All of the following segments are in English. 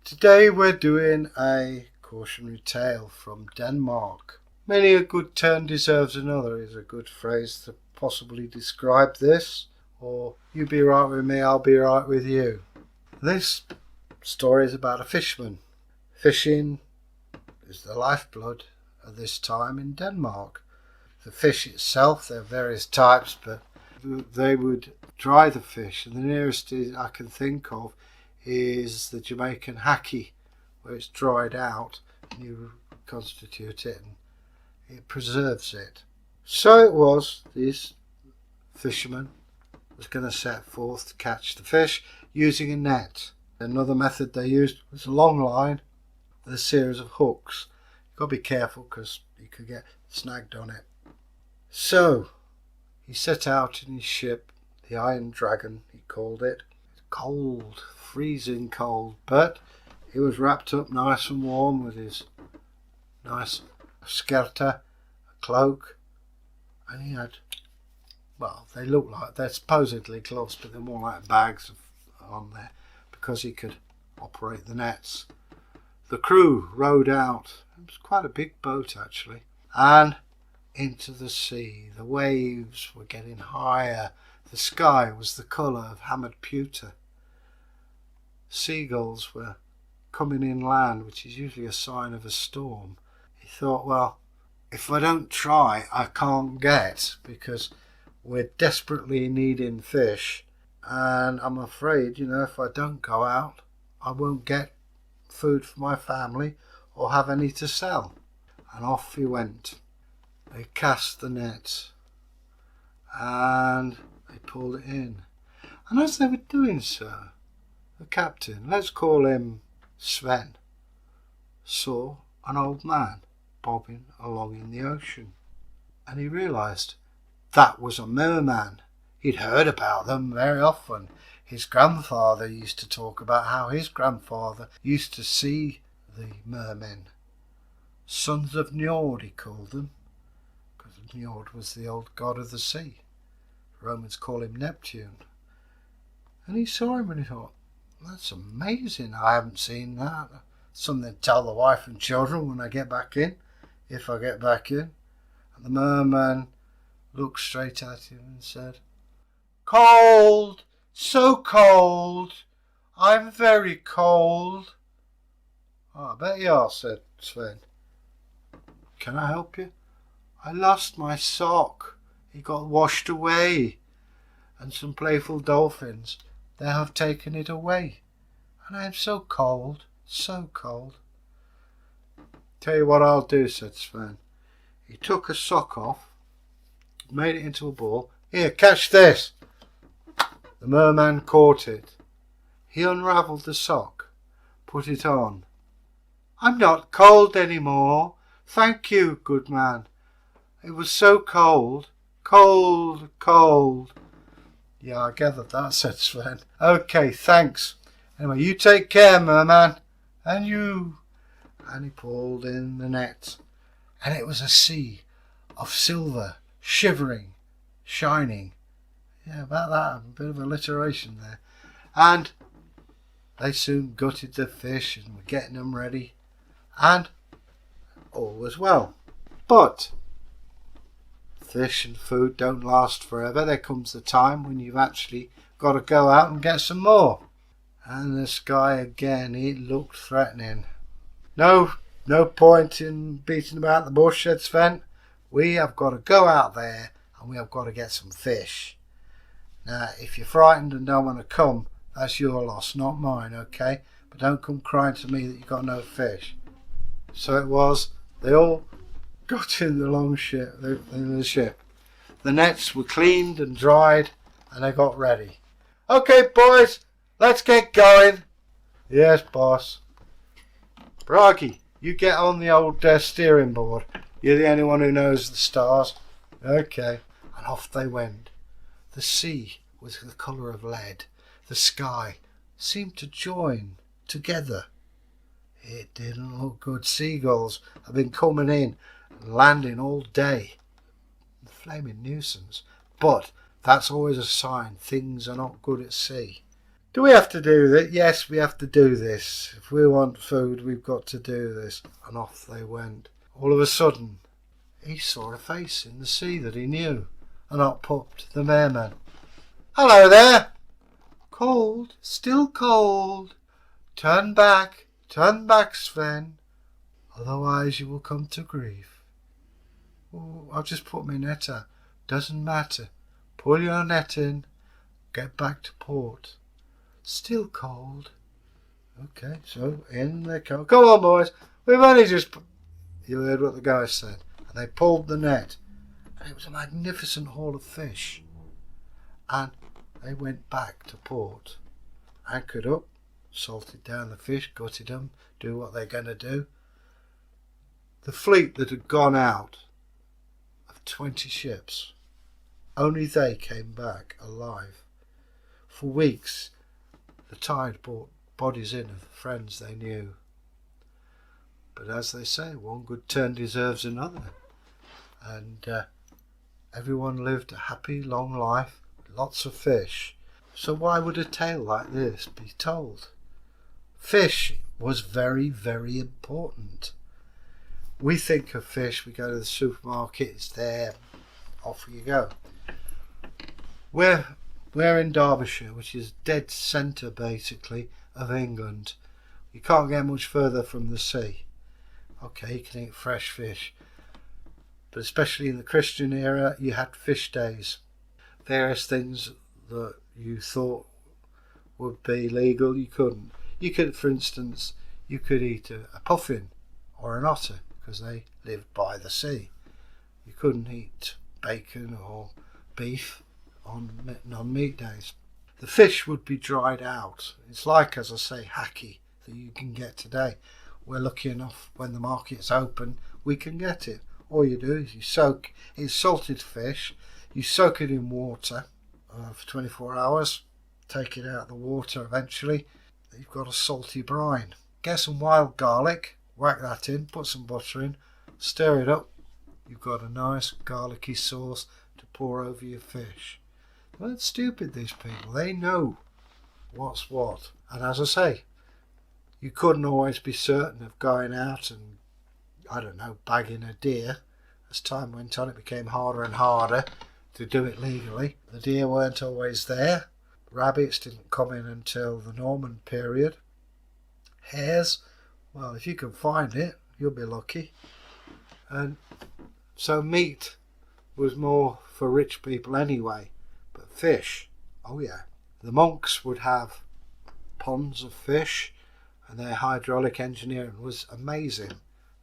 Today we're doing a cautionary tale from Denmark. Many a good turn deserves another is a good phrase to possibly describe this. Or you be right with me, I'll be right with you. This story is about a fisherman. Fishing is the lifeblood at this time in Denmark. The fish itself, there are various types, but they would dry the fish, and the nearest I can think of is the Jamaican hacky, where it's dried out and you constitute it and it preserves it. So it was this fisherman was going to set forth to catch the fish using a net. Another method they used was a long line with a series of hooks. You've got to be careful because you could get snagged on it. So he set out in his ship, the Iron Dragon he called it. Cold, freezing cold, but he was wrapped up nice and warm with his nice skirter, a cloak, and he had, well, they look like, they're supposedly gloves, but they're more like bags on there because he could operate the nets. The crew rowed out, it was quite a big boat actually, and into the sea. The waves were getting higher. The sky was the colour of hammered pewter. Seagulls were coming inland, which is usually a sign of a storm. He thought, well, if I don't try, I can't get, because we're desperately needing fish, and I'm afraid, if I don't go out, I won't get food for my family or have any to sell. And off he went. They cast the net and they pulled it in. And as they were doing so, the captain, let's call him Sven, saw an old man bobbing along in the ocean. And he realised that was a merman. He'd heard about them very often. His grandfather used to talk about how his grandfather used to see the mermen. Sons of Njord, he called them, because Njord was the old god of the sea. The Romans call him Neptune. And he saw him and he thought, that's amazing, I haven't seen that. Something to tell the wife and children when I get back in, if I get back in. And the merman looked straight at him and said, cold, so cold, I'm very cold. Oh, I bet you are, said Sven. Can I help you? I lost my sock. It got washed away, and some playful dolphins, they have taken it away, and I am so cold, so cold. Tell you what I'll do, said Sven. He took a sock off, made it into a ball. Here, catch this. The merman caught it. He unravelled the sock, put it on. I'm not cold any more. Thank you, good man. It was so cold. Cold, cold. Yeah, I gathered that, said Sven. Okay, thanks. Anyway, you take care, merman. And you. And he pulled in the net. And it was a sea of silver, shivering, shining. Yeah, about that. A bit of alliteration there. And they soon gutted the fish and were getting them ready. And all was well. But fish and food don't last forever. There comes the time when you've actually got to go out and get some more. And the sky again, it looked threatening. No point in beating about the bush, said Sven. We have got to go out there and we have got to get some fish. Now, if you're frightened and don't want to come, that's your loss, not mine, okay? But don't come crying to me that you've got no fish. So it was, they all got in the ship. The nets were cleaned and dried and they got ready. Okay, boys, let's get going. Yes, boss. Bragi, you get on the old steering board. You're the only one who knows the stars. Okay. And off they went. The sea was the colour of lead. The sky seemed to join together. It didn't look good. Seagulls had been coming in and landing all day. A flaming nuisance. But that's always a sign things are not good at sea. Do we have to do that? Yes, we have to do this. If we want food, we've got to do this. And off they went. All of a sudden, he saw a face in the sea that he knew, and up popped the merman. Hello there! Cold, still cold. Turn back, Sven. Otherwise you will come to grief. Oh, I'll just put my net out. Doesn't matter. Pull your net in. Get back to port. Still cold. Okay, so in they come. Come on, boys. We've only just... You heard what the guy said. And they pulled the net. And it was a magnificent haul of fish. And they went back to port. Anchored up. Salted down the fish. Gutted them. Do what they're going to do. The fleet that had gone out of 20 ships, only they came back alive. For weeks, the tide brought bodies in of friends they knew. But as they say, one good turn deserves another. And everyone lived a happy, long life, with lots of fish. So why would a tale like this be told? Fish was very, very important. We think of fish, we go to the supermarket, it's there, off you go. We're in Derbyshire, which is dead centre basically of England. You can't get much further from the sea. Okay, you can eat fresh fish. But especially in the Christian era, you had fish days. Various things that you thought would be legal, you couldn't. You could, for instance, you could eat a puffin or an otter because they lived by the sea. You couldn't eat bacon or beef on non-meat days. The fish would be dried out. It's like, as I say, hacky that you can get today. We're lucky enough when the market's open, we can get it. All you do is you soak, it's salted fish, you soak it in water for 24 hours, take it out of the water eventually, you've got a salty brine. Get some wild garlic, whack that in, put some butter in, stir it up, you've got a nice garlicky sauce to pour over your fish. Well, it's stupid, these people, they know what's what. And as I say, you couldn't always be certain of going out and, I don't know, bagging a deer. As time went on, it became harder and harder to do it legally. The deer weren't always there. Rabbits didn't come in until the Norman period. Hares, well, if you can find it, you'll be lucky. And so meat was more for rich people anyway. But fish, oh yeah. The monks would have ponds of fish, and their hydraulic engineering was amazing.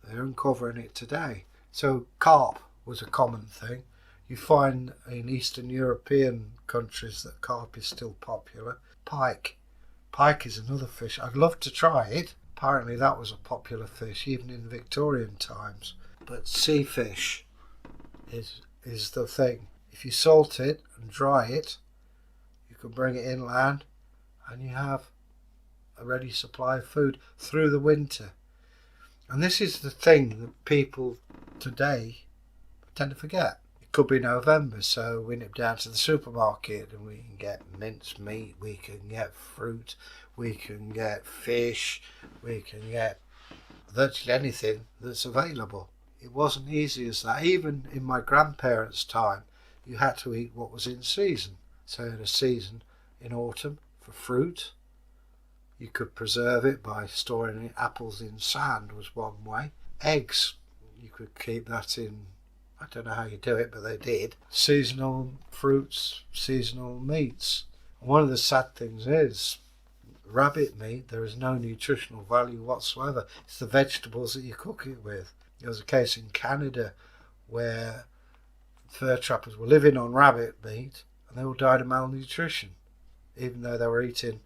They're uncovering it today. So carp was a common thing. You find in Eastern European countries that carp is still popular. Pike. Pike is another fish. I'd love to try it. Apparently that was a popular fish even in Victorian times. But sea fish is the thing. If you salt it and dry it, you can bring it inland and you have a ready supply of food through the winter. And this is the thing that people today tend to forget. It could be November, so we nip down to the supermarket and we can get minced meat, we can get fruit, we can get fish, we can get virtually anything that's available. It wasn't easy as that. Even in my grandparents' time, you had to eat what was in season. So in a season in autumn for fruit, you could preserve it by storing apples in sand was one way. Eggs, you could keep that in, I don't know how you do it, but they did. Seasonal fruits, seasonal meats. And one of the sad things is, rabbit meat, there is no nutritional value whatsoever. It's the vegetables that you cook it with. There was a case in Canada where fur trappers were living on rabbit meat and they all died of malnutrition, even though they were eating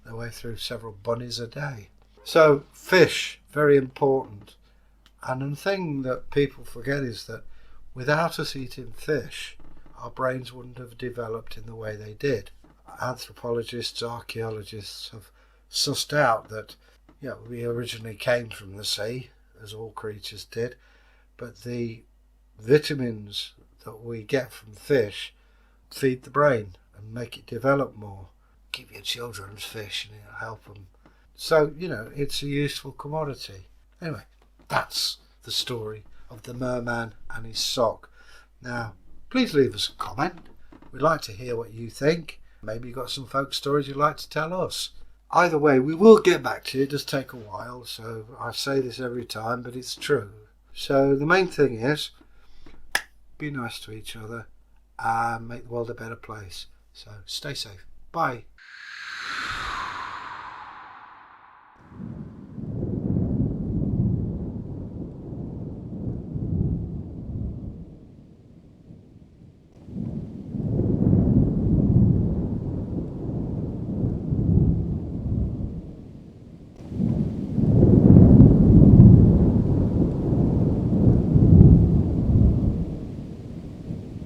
their way through several bunnies a day. So fish, very important. And the thing that people forget is that without us eating fish, our brains wouldn't have developed in the way they did. Anthropologists, archaeologists have sussed out that we originally came from the sea, as all creatures did, but the vitamins that we get from fish feed the brain and make it develop more. give your children fish and it'll help them. So, it's a useful commodity. Anyway, that's the story of the merman and his sock. Now, please leave us a comment. We'd like to hear what you think. Maybe you've got some folk stories you'd like to tell us. Either way, we will get back to you. It does take a while, so I say this every time, but it's true. So the main thing is, be nice to each other and make the world a better place. So stay safe. Bye.